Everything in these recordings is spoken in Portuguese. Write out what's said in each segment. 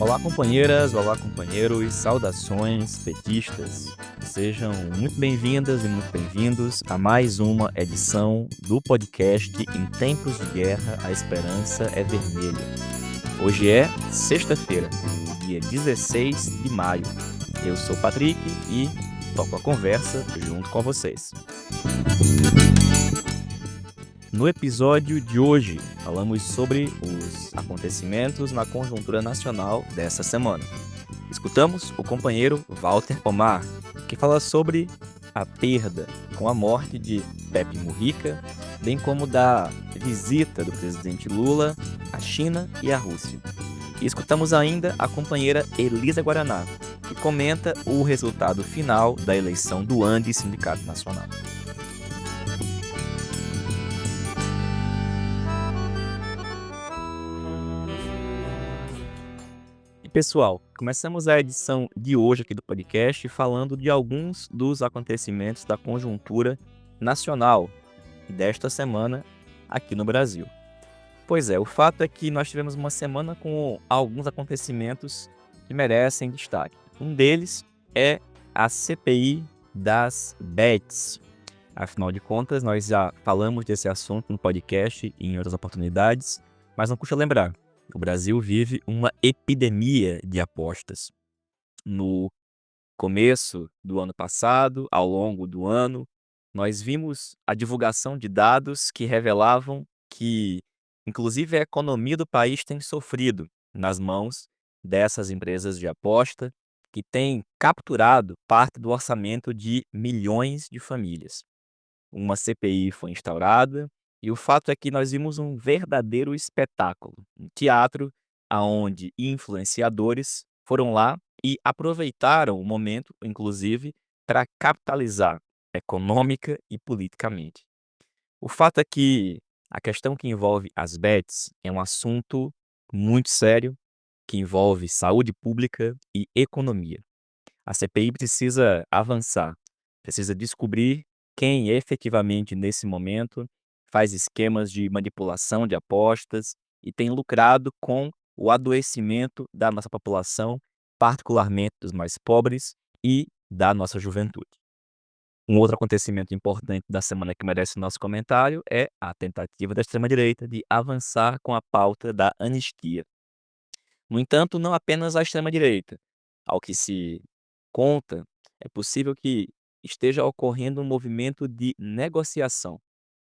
Olá, companheiras, olá, companheiros, saudações petistas. Sejam muito bem-vindas e muito bem-vindos a mais uma edição do podcast Em Tempos de Guerra, a Esperança é Vermelha. Hoje é sexta-feira, dia 16 de maio. Eu sou Patrick e toco a conversa junto com vocês. No episódio de hoje, falamos sobre os acontecimentos na conjuntura nacional dessa semana. Escutamos o companheiro Walter Omar, que fala sobre a perda com a morte de Pepe Mujica, bem como da visita do presidente Lula à China e à Rússia. E escutamos ainda a companheira Elisa Guaraná, que comenta o resultado final da eleição do ANDE Sindicato Nacional. Pessoal, começamos a edição de hoje aqui do podcast falando de alguns dos acontecimentos da conjuntura nacional desta semana aqui no Brasil. Pois é, o fato é que nós tivemos uma semana com alguns acontecimentos que merecem destaque. Um deles é a CPI das bets. Afinal de contas, nós já falamos desse assunto no podcast e em outras oportunidades, mas não custa lembrar. O Brasil vive uma epidemia de apostas. No começo do ano passado, ao longo do ano, nós vimos a divulgação de dados que revelavam que, inclusive, a economia do país tem sofrido nas mãos dessas empresas de aposta, que têm capturado parte do orçamento de milhões de famílias. Uma CPI foi instaurada e o fato é que nós vimos um verdadeiro espetáculo, um teatro aonde influenciadores foram lá e aproveitaram o momento, inclusive, para capitalizar econômica e politicamente. O fato é que a questão que envolve as bets é um assunto muito sério, que envolve saúde pública e economia. A CPI precisa avançar, precisa descobrir quem efetivamente, nesse momento, faz esquemas de manipulação de apostas e tem lucrado com o adoecimento da nossa população, particularmente dos mais pobres e da nossa juventude. Um outro acontecimento importante da semana que merece nosso comentário é a tentativa da extrema-direita de avançar com a pauta da anistia. No entanto, não apenas a extrema-direita. Ao que se conta, é possível que esteja ocorrendo um movimento de negociação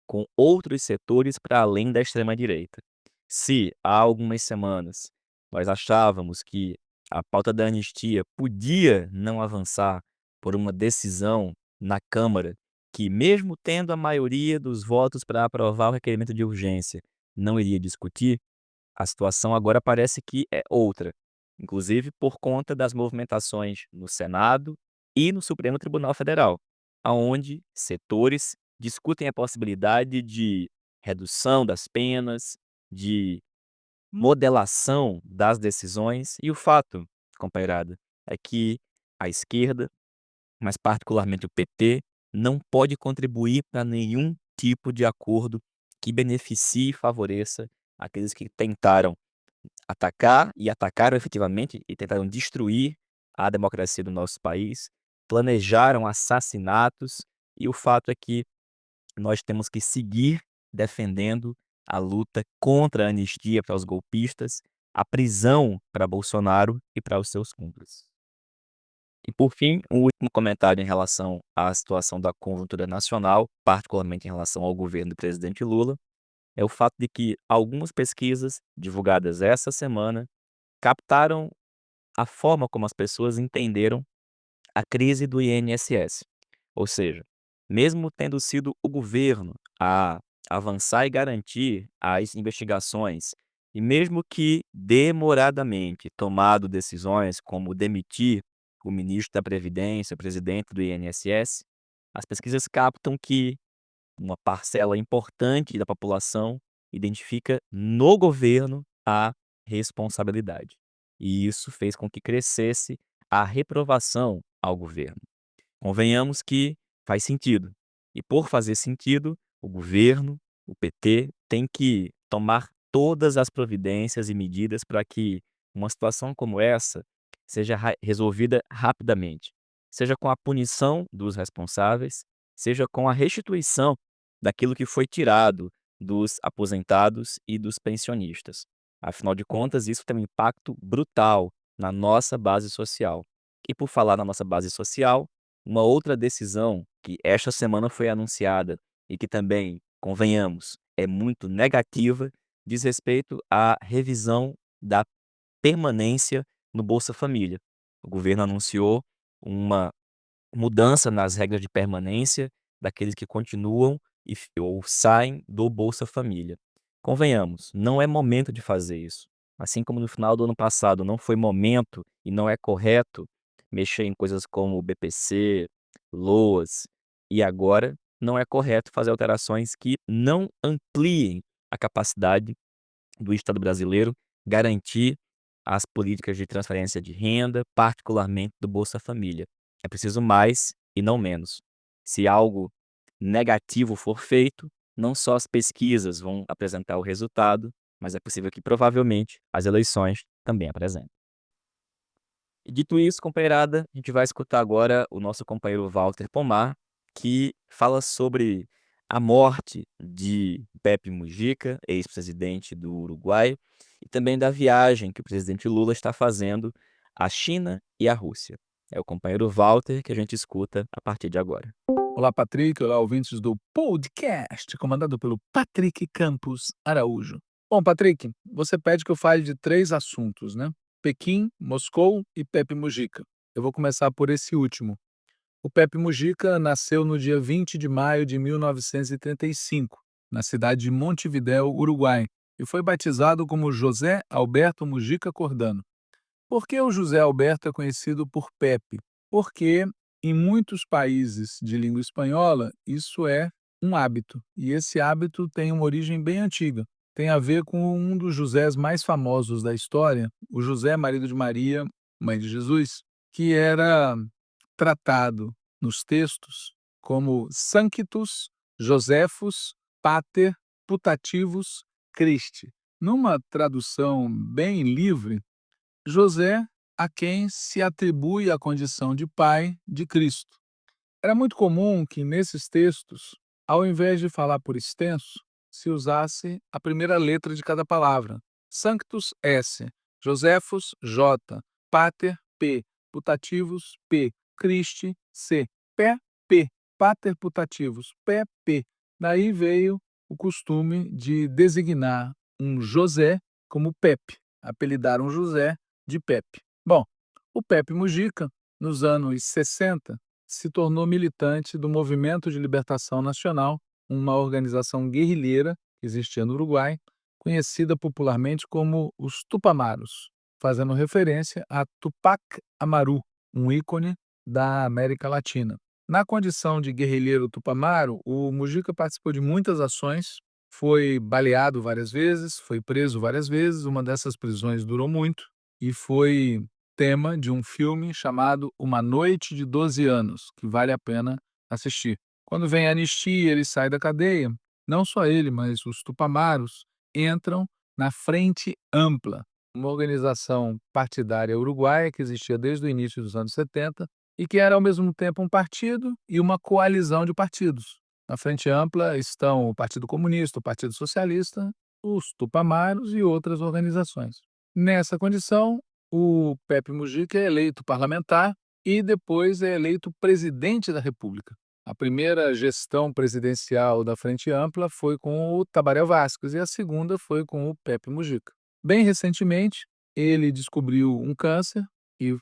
com outros setores para além da extrema-direita. Se há algumas semanas nós achávamos que a pauta da anistia podia não avançar por uma decisão na Câmara, que mesmo tendo a maioria dos votos para aprovar o requerimento de urgência, não iria discutir, a situação agora parece que é outra, inclusive por conta das movimentações no Senado e no Supremo Tribunal Federal, aonde setores discutem a possibilidade de redução das penas, de modelação das decisões, e o fato, companheirada, é que a esquerda, mas particularmente o PT, não pode contribuir para nenhum tipo de acordo que beneficie e favoreça aqueles que tentaram atacar e atacaram efetivamente e tentaram destruir a democracia do nosso país, planejaram assassinatos, e o fato é que nós temos que seguir defendendo a luta contra a anistia para os golpistas, a prisão para Bolsonaro e para os seus cúmplices. E por fim, um último comentário em relação à situação da conjuntura nacional, particularmente em relação ao governo do presidente Lula, é o fato de que algumas pesquisas divulgadas essa semana captaram a forma como as pessoas entenderam a crise do INSS. Ou seja, mesmo tendo sido o governo a avançar e garantir as investigações, e mesmo que demoradamente tomado decisões como demitir o ministro da Previdência, o presidente do INSS, as pesquisas captam que uma parcela importante da população identifica no governo a responsabilidade. E isso fez com que crescesse a reprovação ao governo. Convenhamos que faz sentido. E por fazer sentido, o governo, o PT, tem que tomar todas as providências e medidas para que uma situação como essa seja resolvida rapidamente, seja com a punição dos responsáveis, seja com a restituição daquilo que foi tirado dos aposentados e dos pensionistas. Afinal de contas, isso tem um impacto brutal na nossa base social. E por falar na nossa base social, uma outra decisão que esta semana foi anunciada e que também, convenhamos, é muito negativa, diz respeito à revisão da permanência no Bolsa Família. O governo anunciou uma mudança nas regras de permanência daqueles que continuam ou saem do Bolsa Família. Convenhamos, não é momento de fazer isso. Assim como no final do ano passado não foi momento e não é correto mexer em coisas como o BPC, LOAS, e agora não é correto fazer alterações que não ampliem a capacidade do Estado brasileiro garantir as políticas de transferência de renda, particularmente do Bolsa Família. É preciso mais e não menos. Se algo negativo for feito, não só as pesquisas vão apresentar o resultado, mas é possível que provavelmente as eleições também apresentem. E dito isso, companheirada, a gente vai escutar agora o nosso companheiro Walter Pomar, que fala sobre a morte de Pepe Mujica, ex-presidente do Uruguai, e também da viagem que o presidente Lula está fazendo à China e à Rússia. É o companheiro Walter que a gente escuta a partir de agora. Olá, Patrick. Olá, ouvintes do podcast, comandado pelo Patrick Campos Araújo. Bom, Patrick, você pede que eu fale de 3 assuntos, né? Pequim, Moscou e Pepe Mujica. Eu vou começar por esse último. O Pepe Mujica nasceu no dia 20 de maio de 1935, na cidade de Montevidéu, Uruguai, e foi batizado como José Alberto Mujica Cordano. Por que o José Alberto é conhecido por Pepe? Porque em muitos países de língua espanhola isso é um hábito, e esse hábito tem uma origem bem antiga. Tem a ver com um dos Josés mais famosos da história, o José, marido de Maria, mãe de Jesus, que era tratado nos textos como Sanctus Josephus Pater Putativus Christi. Numa tradução bem livre, José, a quem se atribui a condição de pai de Cristo. Era muito comum que, nesses textos, ao invés de falar por extenso, se usasse a primeira letra de cada palavra. Sanctus S, Josephus J, Pater P, Putativus P, Christi C, Pé P, Pater Putativus Pé P. Daí veio o costume de designar um José como Pepe, apelidar um José de Pepe. Bom, o Pepe Mujica, nos anos 60, se tornou militante do Movimento de Libertação Nacional, uma organização guerrilheira que existia no Uruguai, conhecida popularmente como os Tupamaros, fazendo referência a Tupac Amaru, um ícone da América Latina. Na condição de guerrilheiro tupamaro, o Mujica participou de muitas ações, foi baleado várias vezes, foi preso várias vezes, uma dessas prisões durou muito e foi tema de um filme chamado Uma Noite de 12 Anos, que vale a pena assistir. Quando vem a anistia, ele sai da cadeia. Não só ele, mas os tupamaros entram na Frente Ampla, uma organização partidária uruguaia que existia desde o início dos anos 70 e que era ao mesmo tempo um partido e uma coalizão de partidos. Na Frente Ampla estão o Partido Comunista, o Partido Socialista, os tupamaros e outras organizações. Nessa condição, o Pepe Mujica é eleito parlamentar e depois é eleito presidente da República. A primeira gestão presidencial da Frente Ampla foi com o Tabaré Vázquez e a segunda foi com o Pepe Mujica. Bem recentemente, ele descobriu um câncer e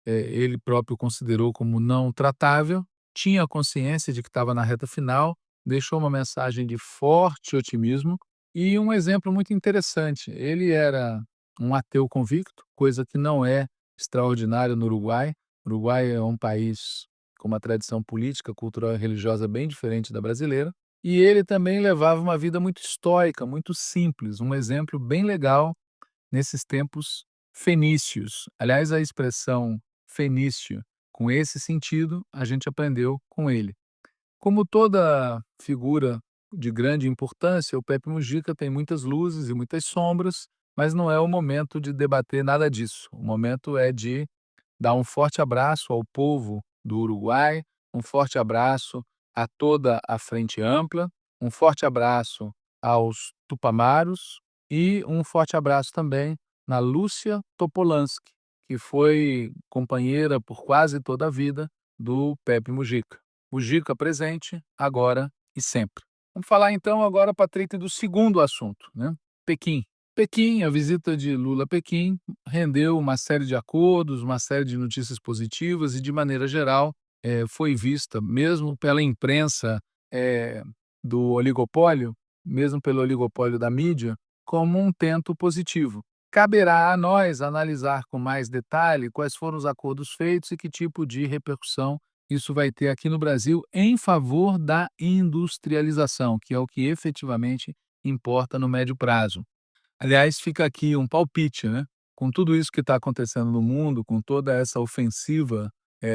ele próprio considerou como não tratável, tinha consciência de que estava na reta final, deixou uma mensagem de forte otimismo e um exemplo muito interessante. Ele era um ateu convicto, coisa que não é extraordinária no Uruguai. O Uruguai é um país com uma tradição política, cultural e religiosa bem diferente da brasileira. E ele também levava uma vida muito estoica, muito simples, um exemplo bem legal nesses tempos fenícios. Aliás, a expressão fenício, com esse sentido, a gente aprendeu com ele. Como toda figura de grande importância, o Pepe Mujica tem muitas luzes e muitas sombras, mas não é o momento de debater nada disso. O momento é de dar um forte abraço ao povo do Uruguai, um forte abraço a toda a Frente Ampla, um forte abraço aos Tupamaros e um forte abraço também na Lúcia Topolansky, que foi companheira por quase toda a vida do Pepe Mujica. Mujica presente, agora e sempre. Vamos falar então agora, Patrick, do segundo assunto, né? Pequim. Pequim, a visita de Lula a Pequim rendeu uma série de acordos, uma série de notícias positivas e, de maneira geral, foi vista, mesmo pela imprensa eh, do oligopólio, mesmo pelo oligopólio da mídia, como um tento positivo. Caberá a nós analisar com mais detalhe quais foram os acordos feitos e que tipo de repercussão isso vai ter aqui no Brasil em favor da industrialização, que é o que efetivamente importa no médio prazo. Aliás, fica aqui um palpite, né? Com tudo isso que está acontecendo no mundo, com toda essa ofensiva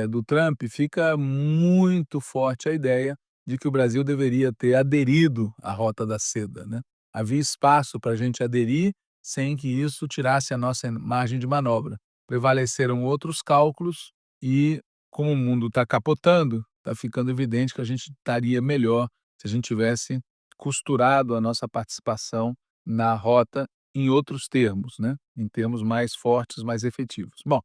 do Trump, fica muito forte a ideia de que o Brasil deveria ter aderido à Rota da Seda, né? Havia espaço para a gente aderir sem que isso tirasse a nossa margem de manobra. Prevaleceram outros cálculos e, como o mundo está capotando, está ficando evidente que a gente estaria melhor se a gente tivesse costurado a nossa participação na rota em outros termos, né, em termos mais fortes, mais efetivos. Bom,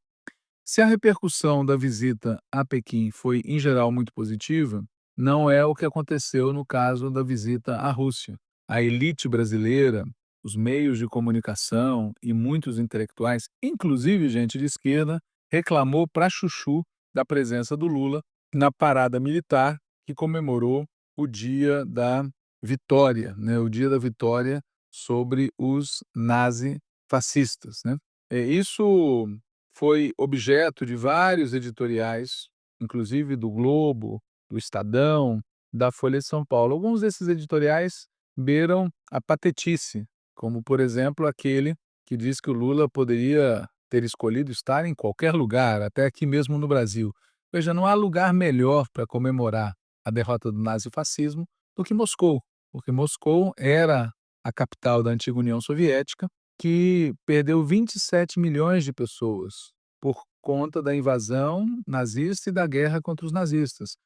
se a repercussão da visita a Pequim foi, em geral, muito positiva, não é o que aconteceu no caso da visita à Rússia. A elite brasileira, os meios de comunicação e muitos intelectuais, inclusive gente de esquerda, reclamou para chuchu da presença do Lula na parada militar que comemorou o dia da vitória, né, o dia da vitória sobre os nazifascistas, né. Isso foi objeto de vários editoriais, inclusive do Globo, do Estadão, da Folha de São Paulo. Alguns desses editoriais beiram a patetice, como, por exemplo, aquele que diz que o Lula poderia ter escolhido estar em qualquer lugar, até aqui mesmo no Brasil. Veja, não há lugar melhor para comemorar a derrota do nazifascismo do que Moscou, porque Moscou era a capital da antiga União Soviética, que perdeu 27 milhões de pessoas por conta da invasão nazista e da guerra contra os nazistas.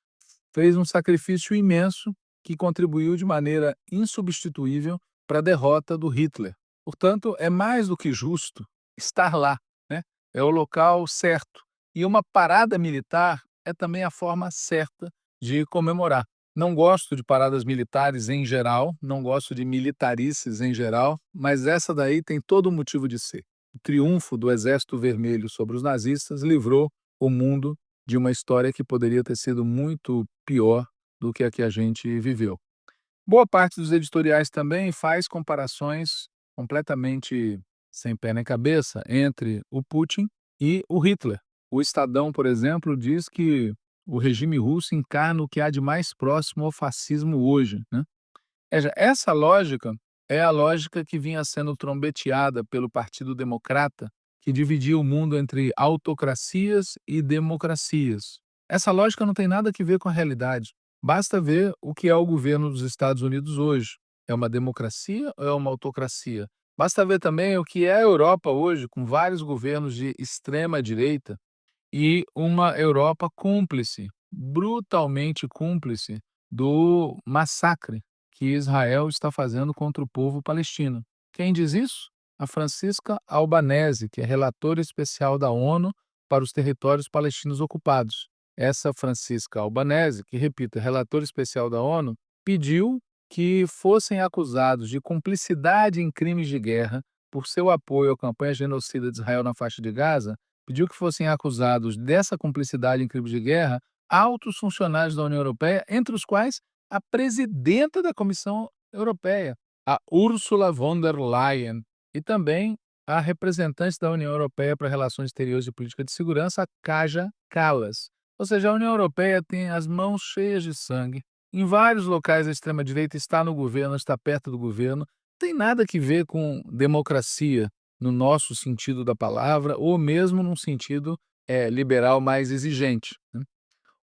Fez um sacrifício imenso que contribuiu de maneira insubstituível para a derrota do Hitler. Portanto, é mais do que justo estar lá, né? É o local certo. E uma parada militar é também a forma certa de comemorar. Não gosto de paradas militares em geral, não gosto de militarices em geral, mas essa daí tem todo o motivo de ser. O triunfo do Exército Vermelho sobre os nazistas livrou o mundo de uma história que poderia ter sido muito pior do que a que a gente viveu. Boa parte dos editoriais também faz comparações completamente sem pé nem cabeça entre o Putin e o Hitler. O Estadão, por exemplo, diz que o regime russo encarna o que há de mais próximo ao fascismo hoje, né? Veja, essa lógica é a lógica que vinha sendo trombeteada pelo Partido Democrata, que dividia o mundo entre autocracias e democracias. Essa lógica não tem nada a ver com a realidade. Basta ver o que é o governo dos Estados Unidos hoje. É uma democracia ou é uma autocracia? Basta ver também o que é a Europa hoje, com vários governos de extrema direita e uma Europa cúmplice, brutalmente cúmplice do massacre que Israel está fazendo contra o povo palestino. Quem diz isso? A Francisca Albanese, que é relatora especial da ONU para os territórios palestinos ocupados. Essa Francisca Albanese, que, repito, é relatora especial da ONU, pediu que fossem acusados de cumplicidade em crimes de guerra por seu apoio à campanha genocida de Israel na faixa de Gaza, pediu que fossem acusados dessa cumplicidade em crimes de guerra altos funcionários da União Europeia, entre os quais a presidenta da Comissão Europeia, a Ursula von der Leyen, e também a representante da União Europeia para Relações Exteriores e Política de Segurança, a Kaja Kallas. Ou seja, a União Europeia tem as mãos cheias de sangue. Em vários locais a extrema-direita está no governo, está perto do governo. Não tem nada que ver com democracia no nosso sentido da palavra, ou mesmo num sentido liberal mais exigente, né?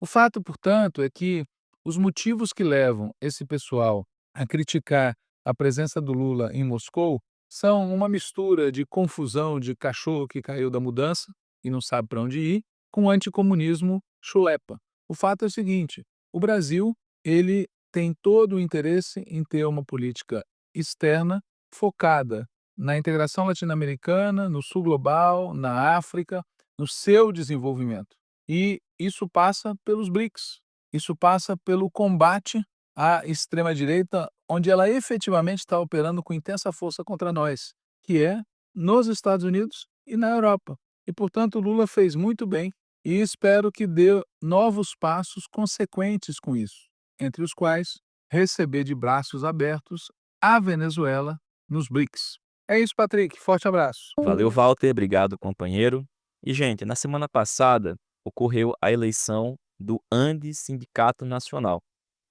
O fato, portanto, é que os motivos que levam esse pessoal a criticar a presença do Lula em Moscou são uma mistura de confusão de cachorro que caiu da mudança e não sabe para onde ir, com anticomunismo chulepa. O fato é o seguinte: o Brasil ele tem todo o interesse em ter uma política externa focada na integração latino-americana, no sul global, na África, no seu desenvolvimento. E isso passa pelos BRICS, isso passa pelo combate à extrema-direita, onde ela efetivamente está operando com intensa força contra nós, que é nos Estados Unidos e na Europa. E, portanto, Lula fez muito bem e espero que dê novos passos consequentes com isso, entre os quais receber de braços abertos a Venezuela nos BRICS. É isso, Patrick. Forte abraço. Valeu, Walter. Obrigado, companheiro. E, gente, na semana passada ocorreu a eleição do Andes Sindicato Nacional.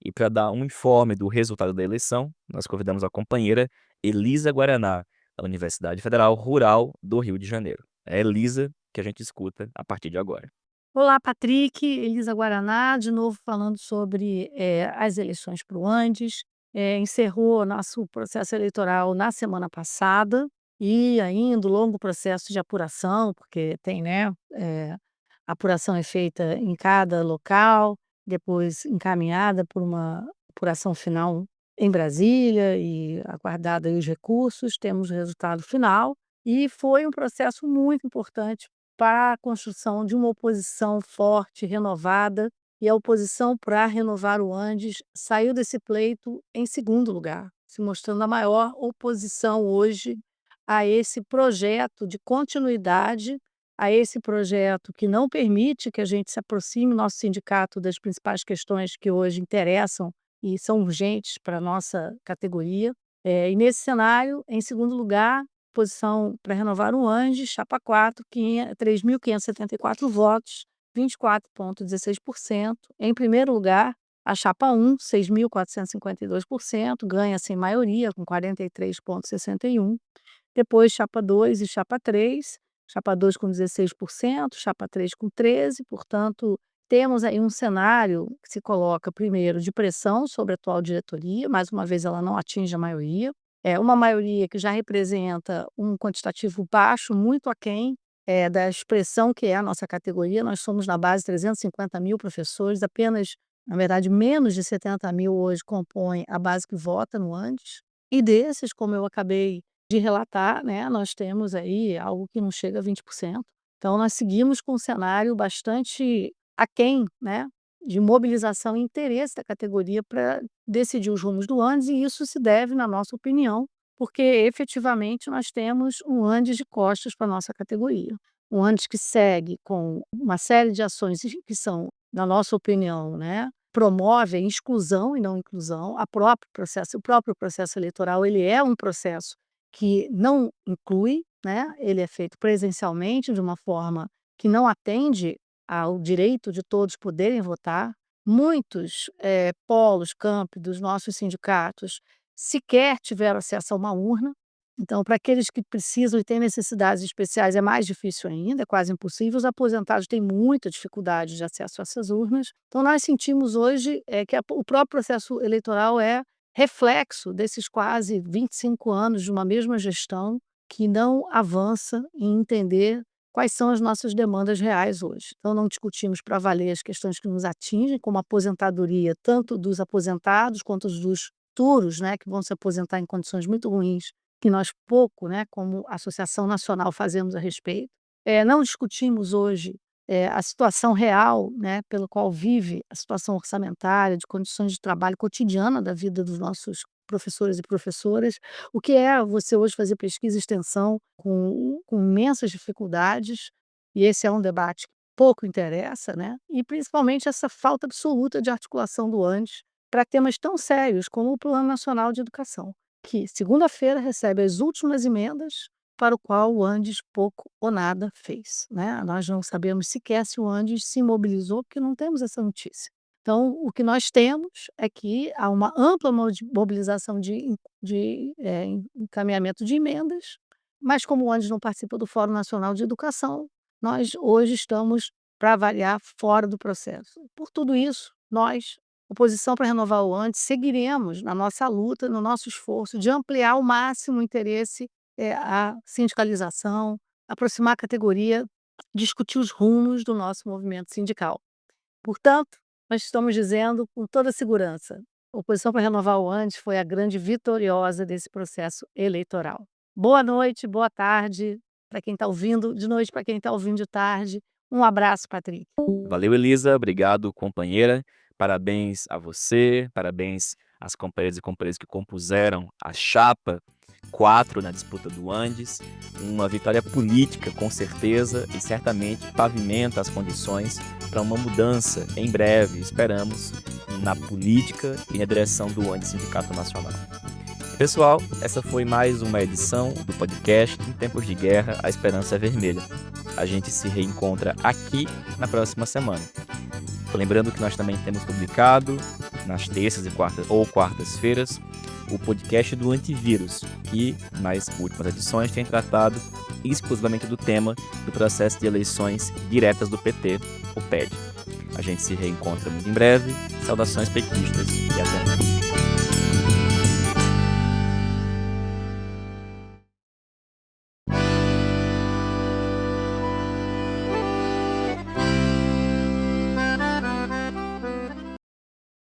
E para dar um informe do resultado da eleição, nós convidamos a companheira Elisa Guaraná, da Universidade Federal Rural do Rio de Janeiro. É a Elisa que a gente escuta a partir de agora. Olá, Patrick, Elisa Guaraná, de novo falando sobre as eleições para o Andes. Encerrou nosso processo eleitoral na semana passada e ainda o longo processo de apuração, porque tem, né, a apuração é feita em cada local, depois encaminhada por uma apuração final em Brasília e aguardada aí os recursos, temos o resultado final. E foi um processo muito importante para a construção de uma oposição forte, renovada, e a oposição para renovar o Andes saiu desse pleito em segundo lugar, se mostrando a maior oposição hoje a esse projeto de continuidade, a esse projeto que não permite que a gente se aproxime, nosso sindicato, das principais questões que hoje interessam e são urgentes para a nossa categoria. E nesse cenário, em segundo lugar, posição para renovar o Andes, chapa 4, 3.574 votos, 24,16%. Em primeiro lugar, a chapa 1, 6.452%, ganha sem maioria, com 43,61%. Depois, chapa 2 e chapa 3, chapa 2 com 16%, chapa 3 com 13%. Portanto, temos aí um cenário que se coloca, primeiro, de pressão sobre a atual diretoria, mais uma vez ela não atinge a maioria. É uma maioria que já representa um quantitativo baixo, muito aquém, da expressão que é a nossa categoria. Nós somos na base 350.000 professores, apenas, na verdade, menos de 70.000 hoje compõem a base que vota no Andes. E desses, como eu acabei de relatar, né, nós temos aí algo que não chega a 20%. Então nós seguimos com um cenário bastante aquém, né, de mobilização e interesse da categoria para decidir os rumos do Andes, e isso se deve, na nossa opinião, porque efetivamente nós temos um Andes de costas para a nossa categoria. Um Andes que segue com uma série de ações que são, na nossa opinião, né, promovem exclusão e não inclusão. O próprio processo eleitoral, ele é um processo que não inclui, né, ele é feito presencialmente de uma forma que não atende ao direito de todos poderem votar. Muitos, polos, campi dos nossos sindicatos sequer tiveram acesso a uma urna. Então, para aqueles que precisam e têm necessidades especiais, é mais difícil ainda, é quase impossível. Os aposentados têm muita dificuldade de acesso a essas urnas. Então, nós sentimos hoje, que o próprio processo eleitoral é reflexo desses quase 25 anos de uma mesma gestão que não avança em entender quais são as nossas demandas reais hoje. Então, não discutimos para valer as questões que nos atingem, como a aposentadoria, tanto dos aposentados quanto dos futuros, né, que vão se aposentar em condições muito ruins, que nós pouco, né, como Associação Nacional, fazemos a respeito. Não discutimos hoje a situação real, né, pelo qual vive a situação orçamentária, de condições de trabalho cotidiana da vida dos nossos professores e professoras. O que é você hoje fazer pesquisa e extensão com imensas dificuldades, e esse é um debate que pouco interessa, né, e principalmente essa falta absoluta de articulação do Andes para temas tão sérios como o Plano Nacional de Educação, que segunda-feira recebe as últimas emendas, para o qual o Andes pouco ou nada fez, né. Nós não sabemos sequer se o Andes se mobilizou, porque não temos essa notícia. Então, o que nós temos é que há uma ampla mobilização de encaminhamento de emendas, mas como o Andes não participa do Fórum Nacional de Educação, nós hoje estamos, para variar, fora do processo. Por tudo isso, nós, oposição para renovar o Andes, seguiremos na nossa luta, no nosso esforço de ampliar ao máximo o interesse a sindicalização, aproximar a categoria, discutir os rumos do nosso movimento sindical. Portanto, nós estamos dizendo com toda segurança, a Oposição para Renovar o ANDES foi a grande vitoriosa desse processo eleitoral. Boa noite, boa tarde para quem está ouvindo de noite, para quem está ouvindo de tarde. Um abraço, Patrick. Valeu, Elisa. Obrigado, companheira. Parabéns a você, parabéns às companheiras e companheiros que compuseram a chapa 4 na disputa do Andes. Uma vitória política, com certeza, e certamente pavimenta as condições para uma mudança em breve, esperamos, na política e na direção do Andes Sindicato Nacional. Pessoal, essa foi mais uma edição do podcast Em Tempos de Guerra, a Esperança é Vermelha. A gente se reencontra aqui na próxima semana. Lembrando que nós também temos publicado nas terças e quartas-feiras o podcast do Antivírus, que nas últimas edições tem tratado exclusivamente do tema do processo de eleições diretas do PT, o PED. A gente se reencontra muito em breve. Saudações petistas e até mais.